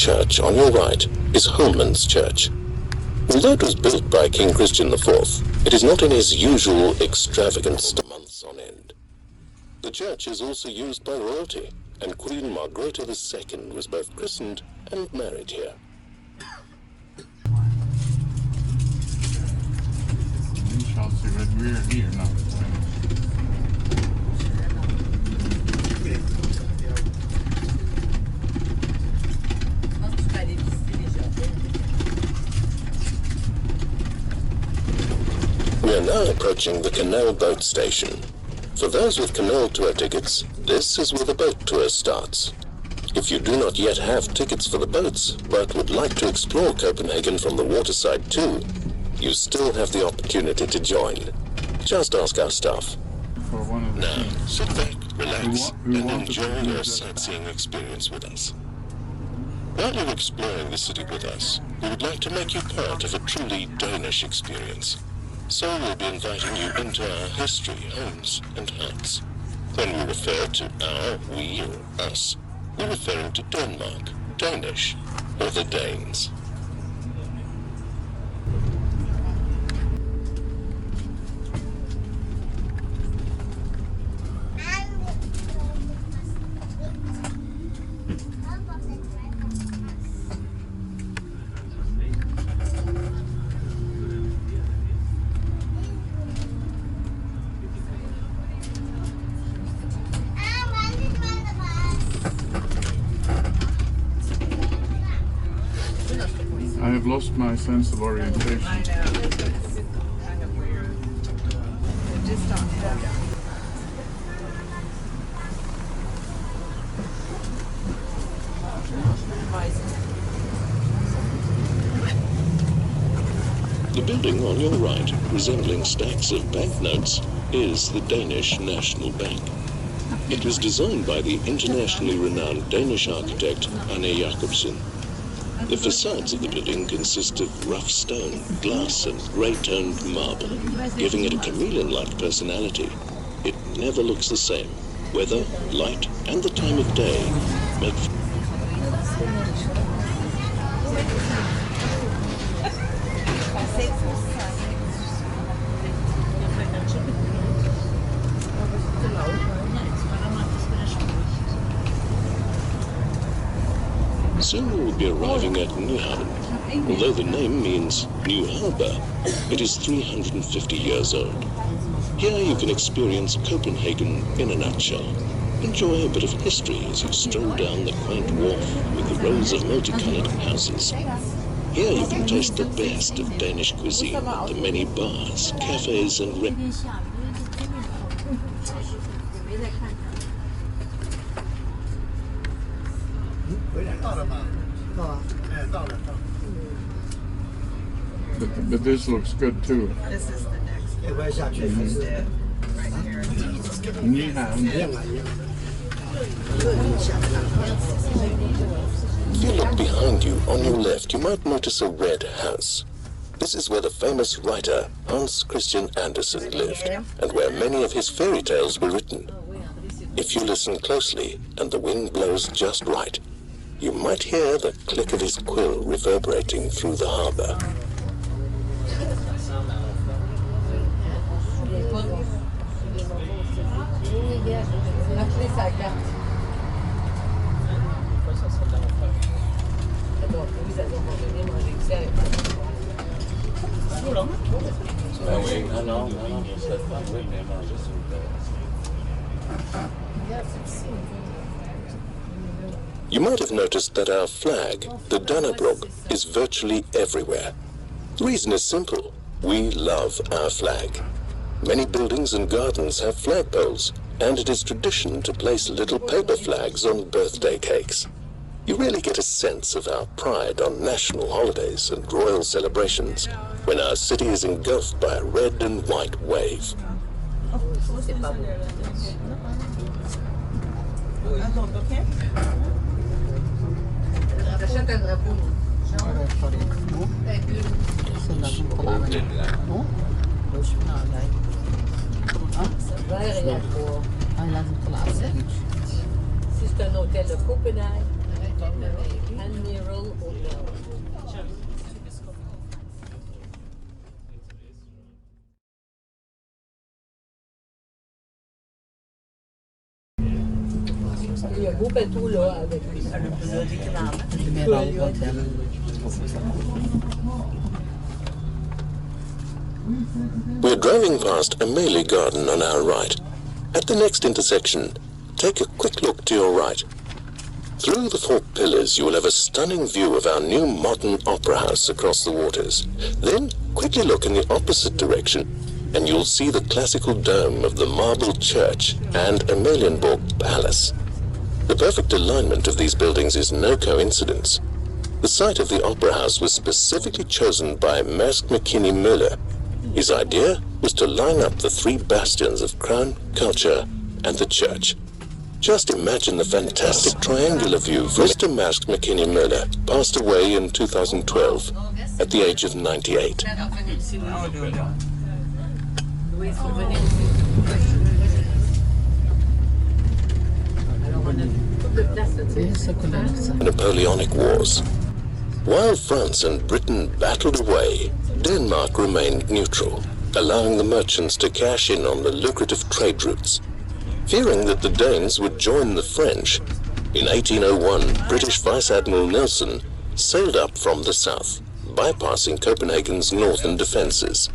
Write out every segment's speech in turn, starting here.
church on your right is Holman's Church. Although it was built by King Christian IV, it is not in his usual extravagance months on end. The church is also used by royalty, and Queen Margrethe II was both christened and married here. We are now approaching the canal boat station. For those with canal tour tickets, this is where the boat tour starts. If you do not yet have tickets for the boats, but would like to explore Copenhagen from the waterside too, you still have the opportunity to join. Just ask our staff. Now, sit back, relax, and enjoy your sightseeing experience with us. While you're exploring the city with us, we would like to make you part of a truly Danish experience. So we'll be inviting you into our history, homes, and huts. When we refer to our, we, or us, we're referring to Denmark, Danish, or the Danes. I have lost my sense of orientation. I know. It's kind of weird. It just don't have. The building on your right, resembling stacks of banknotes, is the Danish National Bank. It was designed by the internationally renowned Danish architect Arne Jacobsen. The facades of the building consist of rough stone, glass, and grey-toned marble, giving it a chameleon-like personality. It never looks the same. Weather, light, and the time of day make... Soon we will be arriving at Nyhavn. Although the name means New Harbour, it is 350 years old. Here you can experience Copenhagen in a nutshell. Enjoy a bit of history as you stroll down the quaint wharf with the rows of multicolored houses. Here you can taste the best of Danish cuisine at the many bars, cafes and restaurants. But this looks good too. This is the next one. This is it. Right here. If you look behind you, on your left, you might notice a red house. This is where the famous writer Hans Christian Andersen lived, and where many of his fairy tales were written. If you listen closely, and the wind blows just right, you might hear the click of his quill reverberating through the harbour. You might have noticed that our flag, the Dannebrog, is virtually everywhere. The reason is simple. We love our flag. Many buildings and gardens have flagpoles, and it is tradition to place little paper flags on birthday cakes. You really get a sense of our pride on national holidays and royal celebrations when our city is engulfed by a red and white wave. C'est un hôtel de Copenhague. Il y a beau bateau là avec We're driving past a Mermaid garden on our right. At the next intersection, take a quick look to your right. Through the 4 pillars, you will have a stunning view of our new modern opera house across the waters. Then, quickly look in the opposite direction, and you'll see the classical dome of the marble church and Amalienborg Palace. The perfect alignment of these buildings is no coincidence. The site of the opera house was specifically chosen by Mærsk Mc-Kinney Møller. His idea was to line up the 3 bastions of crown, culture, and the church. Just imagine the fantastic triangular view. Mr. Mærsk Mc-Kinney Møller passed away in 2012 at the age of 98. Napoleonic Wars. While France and Britain battled away, Denmark remained neutral, allowing the merchants to cash in on the lucrative trade routes. Fearing that the Danes would join the French, in 1801 British Vice Admiral Nelson sailed up from the south, bypassing Copenhagen's northern defences.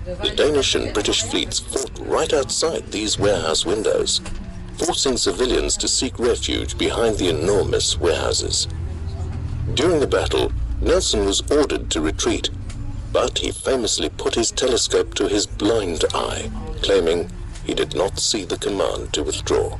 The Danish and British fleets fought right outside these warehouse windows, forcing civilians to seek refuge behind the enormous warehouses. During the battle, Nelson was ordered to retreat, but he famously put his telescope to his blind eye, claiming he did not see the command to withdraw.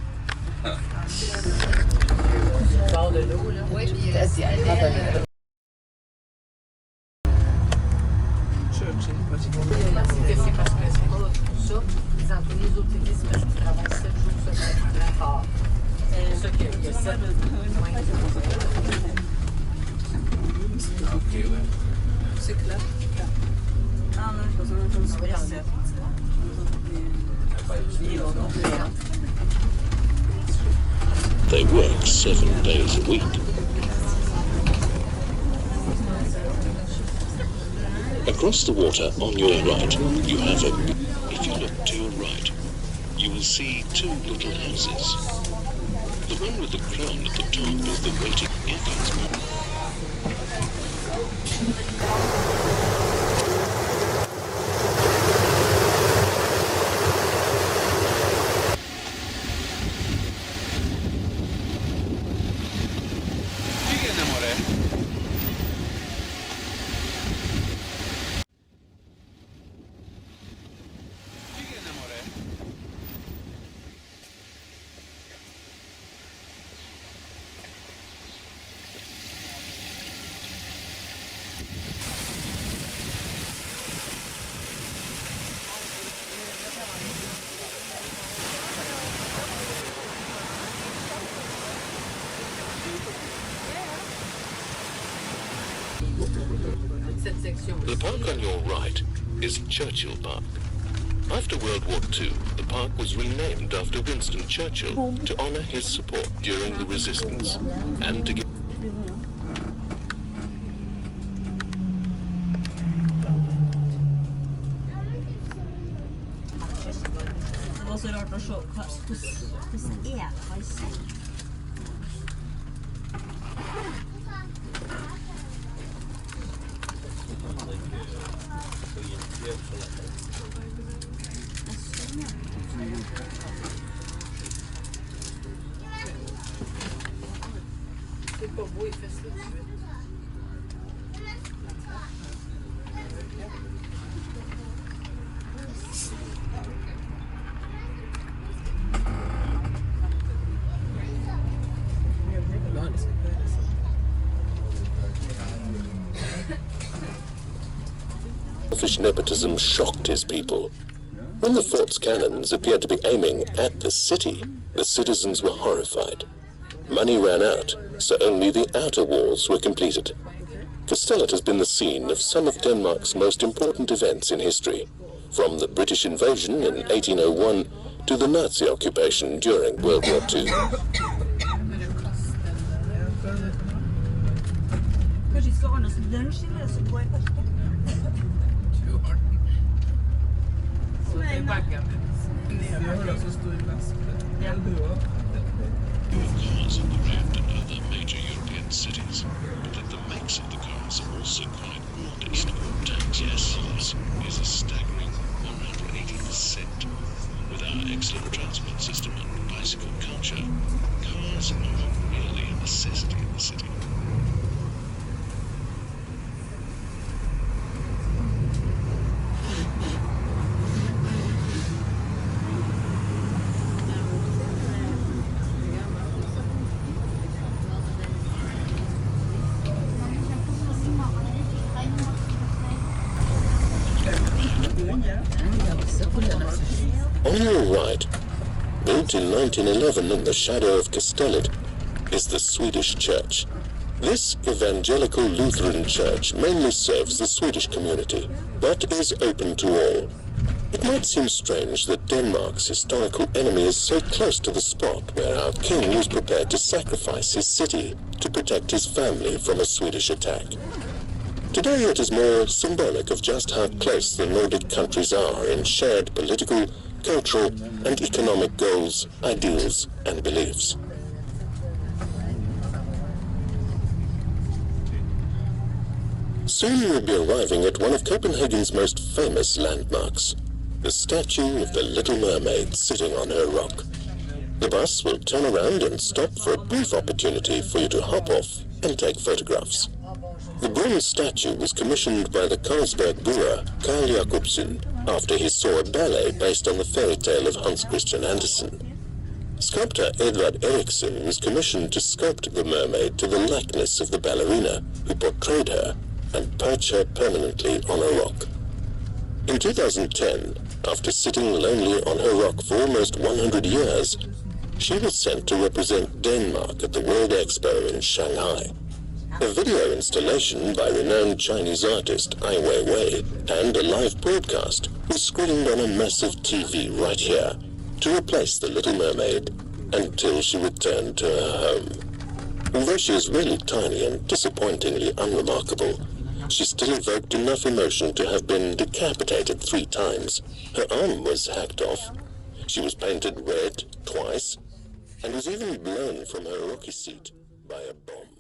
They work 7 days a week. Across the water on your right, you have a... If you look to your right, you will see 2 little houses. The one with the crown at the top is the waiting entrance. The park on your right is Churchill Park. After World War II, the park was renamed after Winston Churchill to honor his support during the resistance and to give... Det var så rart å se hvordan er det? Selfish nepotism shocked his people. When the fort's cannons appeared to be aiming at the city, the citizens were horrified. Money ran out, so only the outer walls were completed. Castellet has been the scene of some of Denmark's most important events in history, from the British invasion in 1801 to the Nazi occupation during World War II. Lunsjen så går jeg ofte. Så det er bagen. Nede så stor vask. Ja. Cars on the ground in other major European cities, but that the makes of the cars are also quite modest. Tax, yes, is a staggering 180%. With our excellent transport system and bicycle culture, cars are not really a necessity in the city. On your right, built in 1911 in the shadow of Kastellet, is the Swedish church. This evangelical Lutheran church mainly serves the Swedish community, but is open to all. It might seem strange that Denmark's historical enemy is so close to the spot where our king was prepared to sacrifice his city to protect his family from a Swedish attack. Today it is more symbolic of just how close the Nordic countries are in shared political, cultural and economic goals, ideals and beliefs. Soon you'll be arriving at one of Copenhagen's most famous landmarks, the statue of the Little Mermaid sitting on her rock. The bus will turn around and stop for a brief opportunity for you to hop off and take photographs. The bronze statue was commissioned by the Carlsberg brewer Carl Jacobsen after he saw a ballet based on the fairy tale of Hans Christian Andersen. Sculptor Edvard Eriksson was commissioned to sculpt the mermaid to the likeness of the ballerina who portrayed her and perch her permanently on a rock. In 2010, after sitting lonely on her rock for almost 100 years, she was sent to represent Denmark at the World Expo in Shanghai. A video installation by renowned Chinese artist Ai Weiwei and a live broadcast was screened on a massive TV right here to replace the Little Mermaid until she returned to her home. Although she is really tiny and disappointingly unremarkable, she still evoked enough emotion to have been decapitated 3 times. Her arm was hacked off. She was painted red twice and was even blown from her rocky seat by a bomb.